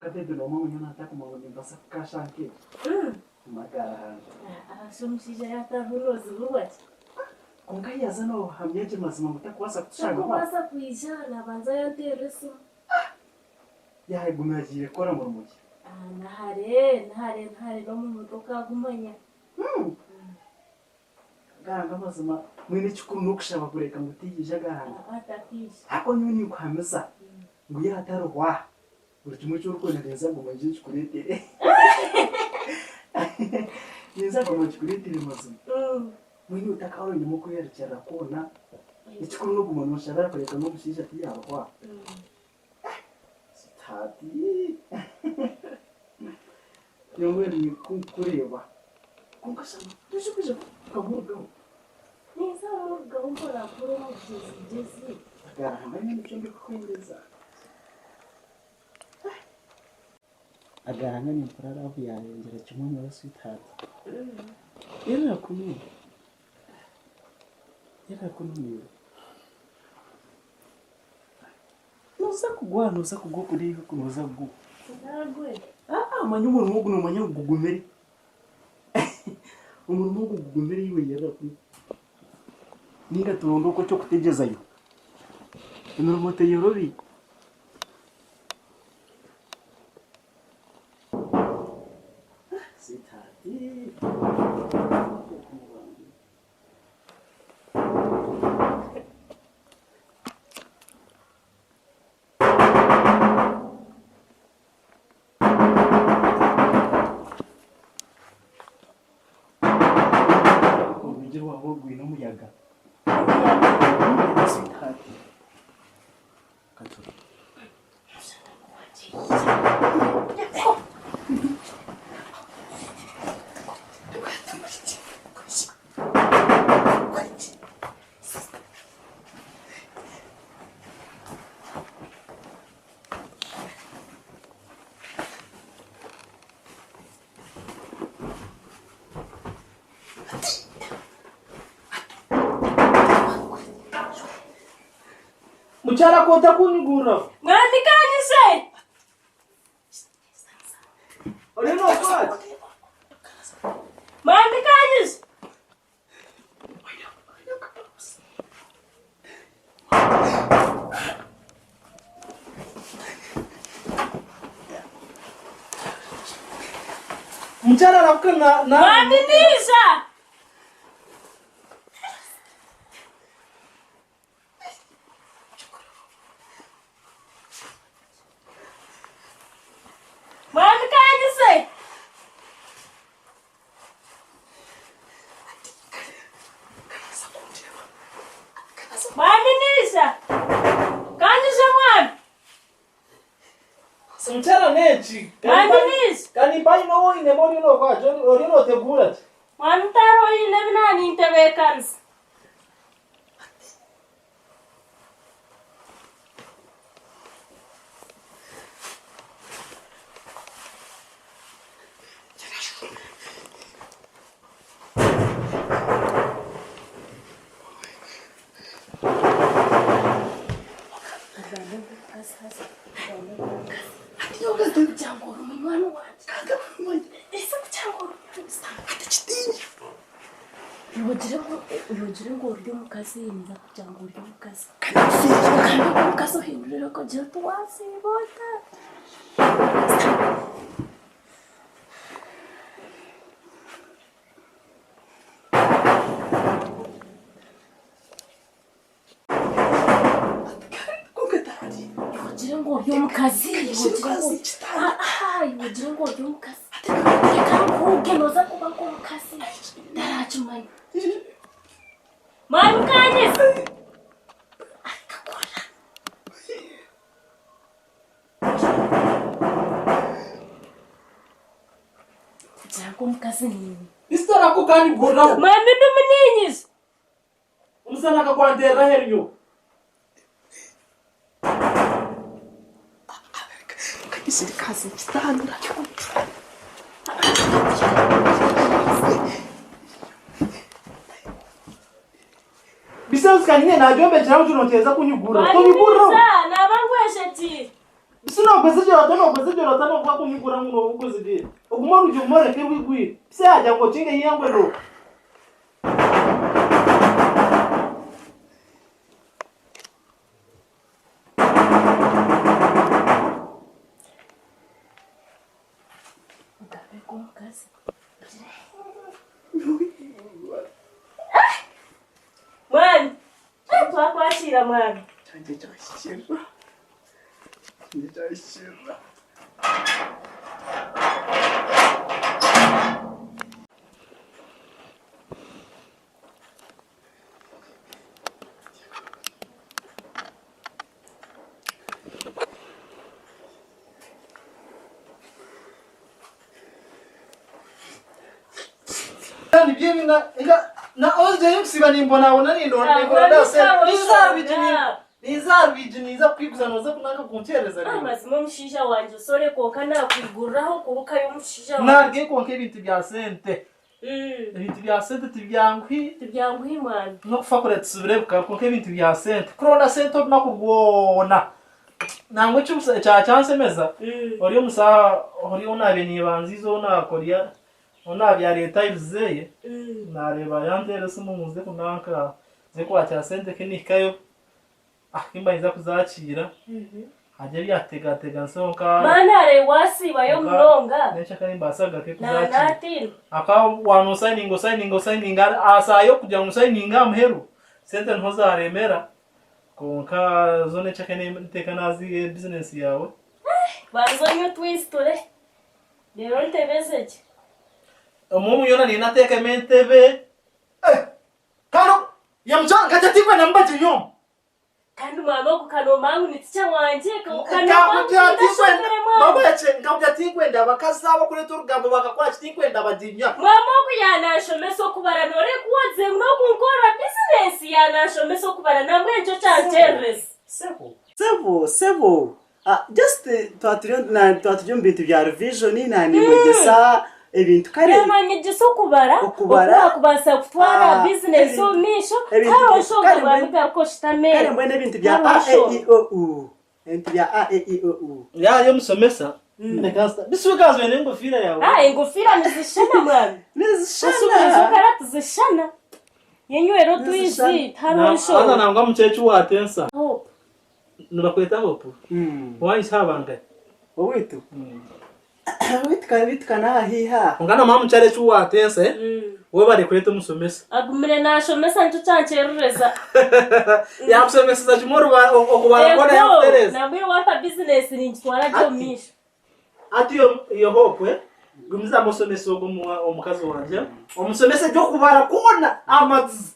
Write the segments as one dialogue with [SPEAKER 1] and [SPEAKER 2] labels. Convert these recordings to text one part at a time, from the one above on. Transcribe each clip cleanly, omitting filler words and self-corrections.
[SPEAKER 1] Kadebe no mama nyona nataka mwangu mbasa kashanke. Magara.
[SPEAKER 2] Asumshija yatahulozi ruwati.
[SPEAKER 1] Kongai azano hamyeje mazima mutakwasa kushanga.
[SPEAKER 2] Kwasa kuijana banza yantereso.
[SPEAKER 1] Ya gumajiye kora mu rumogi.
[SPEAKER 2] Nahare no mu motoka gumanya.
[SPEAKER 1] Ganga mazima mwene chukuru nokushaba kureka mutigije gahanga.
[SPEAKER 2] Atakisha.
[SPEAKER 1] Ako nyuni kwameza. Nguya ataruwa. Buri kimwe cy'uruko neza ngo maje chukurete. Neza ngo maje chukurete mazima. Mwene utakaho nyuma ko yerekera kona. Ichukuru no gumana ushara kureka no gushisha tiyarwa. Tati. Yongweri kureba. Kunkasama. Tushukuje kamuga.
[SPEAKER 2] Nisa muga umpora kuri mu Jesi.
[SPEAKER 1] Agaranga n'icyo mbikwendeza. Agaranga ni mfura aho yayongera kimwe mu sweetheart. Era kuni. Nusa kugwa kuri kunoza gu.
[SPEAKER 2] Nagwe.
[SPEAKER 1] Manyu umuntu wo guno manya gugumeri. Umuntu wo gugumeri yiwe yera kuri. Ninga turondo ko cyo kutegezayo. Ino moto yorori. Sitati. Umujyi wabo gwino muyaga. Sitati. Kato. Muchara kota kunigura.
[SPEAKER 2] Mwandikanye se.
[SPEAKER 1] Oleno kwat.
[SPEAKER 2] Mwandikanye.
[SPEAKER 1] Muchara nakuna na.
[SPEAKER 2] Mwandikisha. Mwandikanye se. Mwandikisha. Kanyisha mwana.
[SPEAKER 1] Muchara nechi.
[SPEAKER 2] Mwandikisha.
[SPEAKER 1] Kani pai no ine mori no kwa joni orino tegura.
[SPEAKER 2] Mwantaro ine binani intebekansi. Yogire ngo uryo mukazi niza kujanga uryo mukazi. Kandi mukazi hindurira ko je twasi bota. Yogire ngo uryo mukazi, yogire ngo uryo mukazi. Reka noza kuba ngo mukazi. Darachumanye. Mwandikanye. Akakora. Jango mukazi nini?
[SPEAKER 1] Isitara ko kandi gora.
[SPEAKER 2] Mwami ndumunyinyise.
[SPEAKER 1] Umusana akakwandera heryo. Kagisi kazi kitandura cyo. Bisanzwe kanye najombe cyangwa tunoteza kunyugura. Kunyugura.
[SPEAKER 2] Nabangweshe ti.
[SPEAKER 1] Sino kwese jora tono kwese jora tono
[SPEAKER 3] kura muno ukuzidi okumara ujumore ke wigwi se aja ngo tinge yangwe ro
[SPEAKER 2] Mwana, twakwakira mwana.
[SPEAKER 1] Ndachashira.
[SPEAKER 3] ni bien na oje yusiba nimbona ndase niza kwiguzana zo kunanga kuncereza
[SPEAKER 2] rero mazimo mushisha wanje sore konka nakwiguriraho kuruka yo mushisha
[SPEAKER 3] narge konke ibintu bya sente ibintu bya sente
[SPEAKER 2] tibyankwi mwana
[SPEAKER 3] no kufakora tsubire konke ibintu bya sente kurona sente nakubona nangwe cyusa cyansemeza ori umusaha ori unabe nibanzizo nakoria unabya leta ibizeye nareba yandere sumuze kunanka zeko acha sente kinikayo kimba iza kuzakira hajya byatega nsonka
[SPEAKER 2] manare wasiba yo muronga
[SPEAKER 3] necha kari mbasaga ke kuzakira aka wano signing asayo kugira ngo signing amheru sente ntozaremera konka zone chakene teka nazi business yawe
[SPEAKER 2] bazonyo twistore rero ntebezeje
[SPEAKER 3] omumu yona ni nateka menteve kano yamjanga kajatikwe nambaje yo
[SPEAKER 2] kandi mama kukanomanga niticha wanje
[SPEAKER 3] ngabyatinkwenda bakazaba kuri turugambo bakakora kitinkwenda badinya
[SPEAKER 2] mama kuyanashomeso kubara nore kuwaze no kunkora business yanashomeso kubara namwe nco chanterres
[SPEAKER 1] Sebo. Just twaturiyo mbintu bya revision nani mugesa ebintu kare
[SPEAKER 2] namanye giso kubara kubasa kutwara business umisho karo shonga bamika ko shitame
[SPEAKER 1] kare mbone ebintu bya AEIOU ebintu bya AEIOU
[SPEAKER 3] yo musomesa nekasta bisukazo ene ngofira yawe
[SPEAKER 2] ingofira nizishana mwana
[SPEAKER 1] nizishana
[SPEAKER 2] karatu zishana yenywero twizi tarosho
[SPEAKER 3] ana nangwa muchechu watensa nubakweta hopo wayisabanga
[SPEAKER 1] owitu witkana hiha
[SPEAKER 3] ungana mama chale chu watense we bari kweta musomesa
[SPEAKER 2] agumire nashomesa nco chanchereza
[SPEAKER 3] ya musomesa chimoro okubara kona ya teresa
[SPEAKER 2] nabwe wapa business ninjitwara cyo misho
[SPEAKER 3] ati yo hope gumiza musomesa omukazi wanje omusomesa cyo kubara kona amazi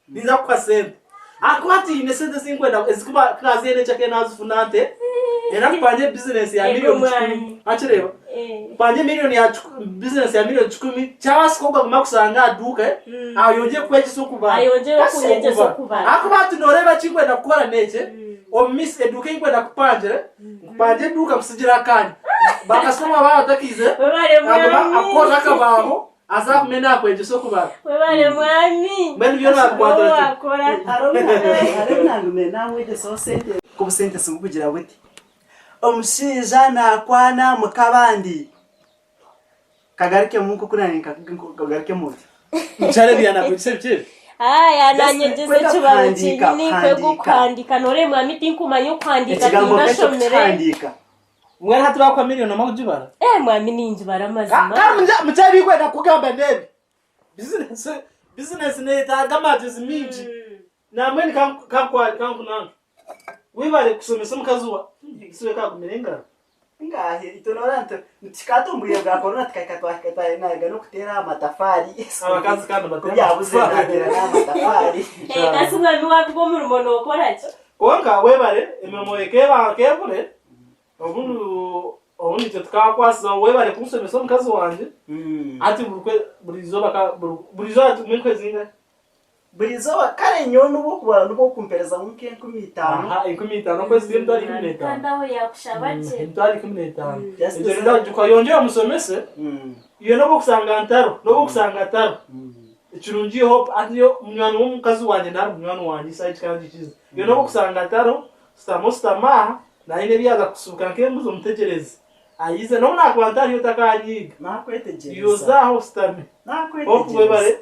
[SPEAKER 3] niza kwasente akwati inesende sinkwenda ezikuba kazi ene chake nazifunante era kupanye business ya milioni 10 achireba panye milioni ya business ya milioni 10 chawasi koga kumakusanga aduka ayonje kwechi sokuba akubati noreba chikwenda kukora neche o miss eduke ikwenda kupanje duka kusijira kanya bakasoma batakize akona kababo aza kumenda kwechi sokuba
[SPEAKER 2] webale mwami
[SPEAKER 3] mbele byona
[SPEAKER 2] akora
[SPEAKER 1] arena namwe de sosente kubusente simukugira buti omushiza nakwana mukabandi kagarike muko kunaninka kagarike muti
[SPEAKER 3] mchale byana kwisebye
[SPEAKER 2] nanyegeze kibaro kinini kwe gukandika nore mwami tinkumanyo kwandika tinashomere
[SPEAKER 3] mwana hatu kwa milioni makujibara
[SPEAKER 2] mwami ninjibara mazima
[SPEAKER 3] mchabi kwenda kugamba ndebi business ne tagamaje ziminji na mweni kankunanga wibale kusomesa mukazuwa isiwe kagumirenga
[SPEAKER 1] ngahe itonorante ntikatumburiye bwa corona tikakatwa naga no kutera amatafari
[SPEAKER 3] abakazi kandi
[SPEAKER 1] yabuze nagira n'amatafari
[SPEAKER 2] kasi mwami wabwo mu rumono okoraje
[SPEAKER 3] konka webale ememo kevule obuni cyo twakwasa webale kumusomesa mukazi wanje ati burizo ati
[SPEAKER 1] burizo kare nyono bwo kumpereza muke 15
[SPEAKER 3] 15 kwezi ndo ari 15
[SPEAKER 2] kandaho yakushabaje
[SPEAKER 3] ndo ari 15 ndo ndo tukayongera musomese iyo no kusanga ntaro no kusanga taro ikirungi hope atiyo mwana w'umukazi wanje na mwana wanje site kandi kizi iyo no kusanga taro stama na ine byaza kusuka nke muzo mutegereze ayize no nakwantari utakanyiga
[SPEAKER 1] nakwetegereza
[SPEAKER 3] yuzaho stame okuwe bare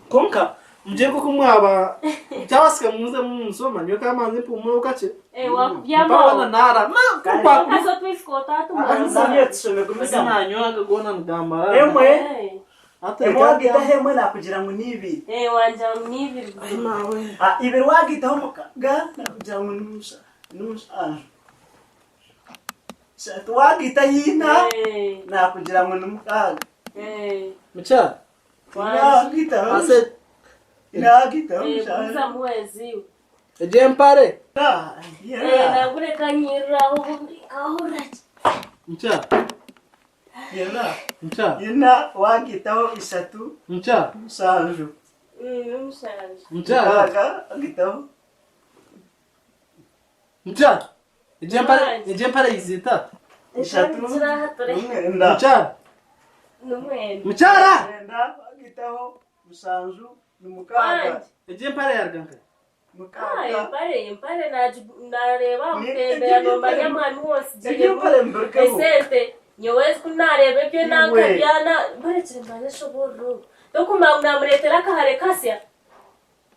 [SPEAKER 3] konka mje ko kumwaba cyabasika muze munsoma nyo kamanzi pumuye ukache
[SPEAKER 2] wakubyamo
[SPEAKER 3] bana nara kwa
[SPEAKER 2] azo twiskota
[SPEAKER 1] Azamye tushome gumiza
[SPEAKER 3] nanyo agona ngambara
[SPEAKER 1] emwe
[SPEAKER 3] ate
[SPEAKER 1] wagita hemwe nakugira ngo nibi
[SPEAKER 2] wanja nibi
[SPEAKER 3] mawe
[SPEAKER 1] ibiri wagitaho mukaga nakugira ngo numusha Shatu wagita hina nakugira ngo numukaga
[SPEAKER 3] mcha
[SPEAKER 1] wagita
[SPEAKER 3] ase
[SPEAKER 1] nagita
[SPEAKER 2] kuza mwezi
[SPEAKER 3] ejempare
[SPEAKER 2] nagure kanyiraho ubundi kahora
[SPEAKER 3] mcha mcha
[SPEAKER 1] ina wagitaho ishatu
[SPEAKER 3] mcha
[SPEAKER 1] musanju
[SPEAKER 2] n'umushanje
[SPEAKER 3] mcha
[SPEAKER 1] kaga wagitaho
[SPEAKER 3] mcha ejempare izita
[SPEAKER 1] ishatu
[SPEAKER 2] zirahatore
[SPEAKER 1] umwenda
[SPEAKER 3] mcha
[SPEAKER 2] n'umwenda
[SPEAKER 3] mchara
[SPEAKER 1] umwenda wagitaho musanju numukaga
[SPEAKER 3] ejempare yarganka
[SPEAKER 1] mukaga
[SPEAKER 2] impare nareba utembera nomanya mwami wose
[SPEAKER 1] ejempare mbirkemo
[SPEAKER 2] esente nyowezi kunareba ibyo nankabyana barekere mbane shoboro dokuma namuretera kahare kasya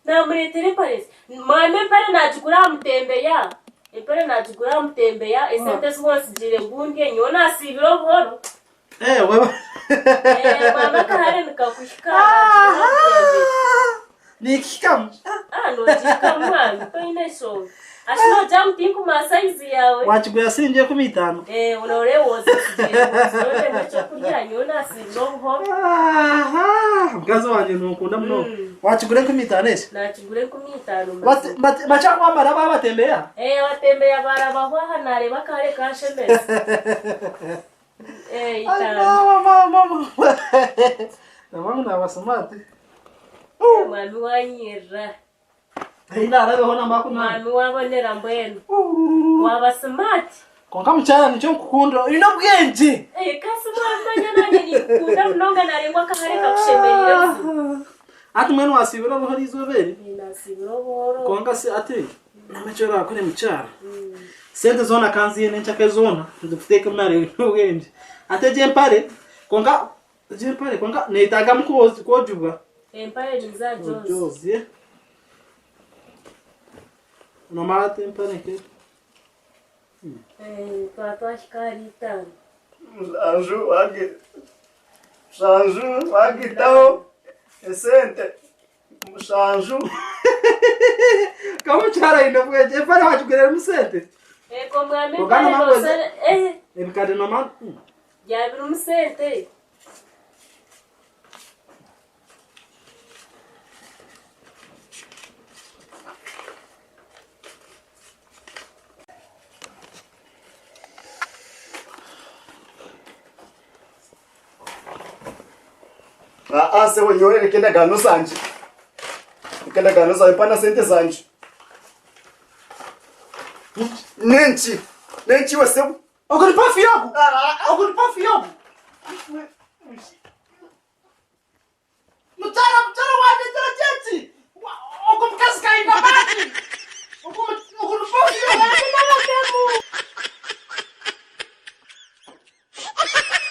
[SPEAKER 2] namuretere paresi mwami impare najigura mutembeya impare najigura mutembeya esente zose zire ngundye nyo nasibiro buhoro
[SPEAKER 3] wewe
[SPEAKER 2] mama kahare nikakushika
[SPEAKER 3] nikikamu
[SPEAKER 2] nojika mwami toine so ashino jamtinku masaizi yawe
[SPEAKER 3] wachiguya sinje kumitano
[SPEAKER 2] unorewoza sijote mwecho kugira nyona siroho
[SPEAKER 3] mkazo wanje nukunda mno wachigure kumitano ese
[SPEAKER 2] nachigure kumitano
[SPEAKER 3] bacha kwambara babatembeya
[SPEAKER 2] watembeya barabahwaha nareba kare kashemeza itano
[SPEAKER 3] mama nabangu nabasomate
[SPEAKER 2] mwami wanyira
[SPEAKER 3] inarabeho namakuna
[SPEAKER 2] mwami wabonera mbwenu waba smart
[SPEAKER 3] konka mchana nicho nkukunda ino bwenje
[SPEAKER 2] kasi mwamanya nanye nikunda mnonga narengwa kahare kakushemerera
[SPEAKER 3] ati mwenu wasibira buhari izobere
[SPEAKER 2] nasibiro buhoro
[SPEAKER 3] konka si ati namechora kuri mchana sente zona kanzi yene nchake zona ndufuteke mare ubwenje ate jempare konka neitaga mkozi kojuba
[SPEAKER 2] empire niza Jones
[SPEAKER 3] Josie nomara tempare ke
[SPEAKER 2] twatwa shikari itano
[SPEAKER 1] musanju wagitaho esente musanju
[SPEAKER 3] kama chara ino bwenje pare wachugere musente
[SPEAKER 2] ko mwami
[SPEAKER 3] Ogana
[SPEAKER 2] pale
[SPEAKER 3] mambo
[SPEAKER 2] dosere
[SPEAKER 3] ebikade nomara
[SPEAKER 2] yabira umusente
[SPEAKER 1] ase wenyorere kendagano sanje pana sente sanje nenchi wese
[SPEAKER 3] oguri pafi yobu oguri pafi yobu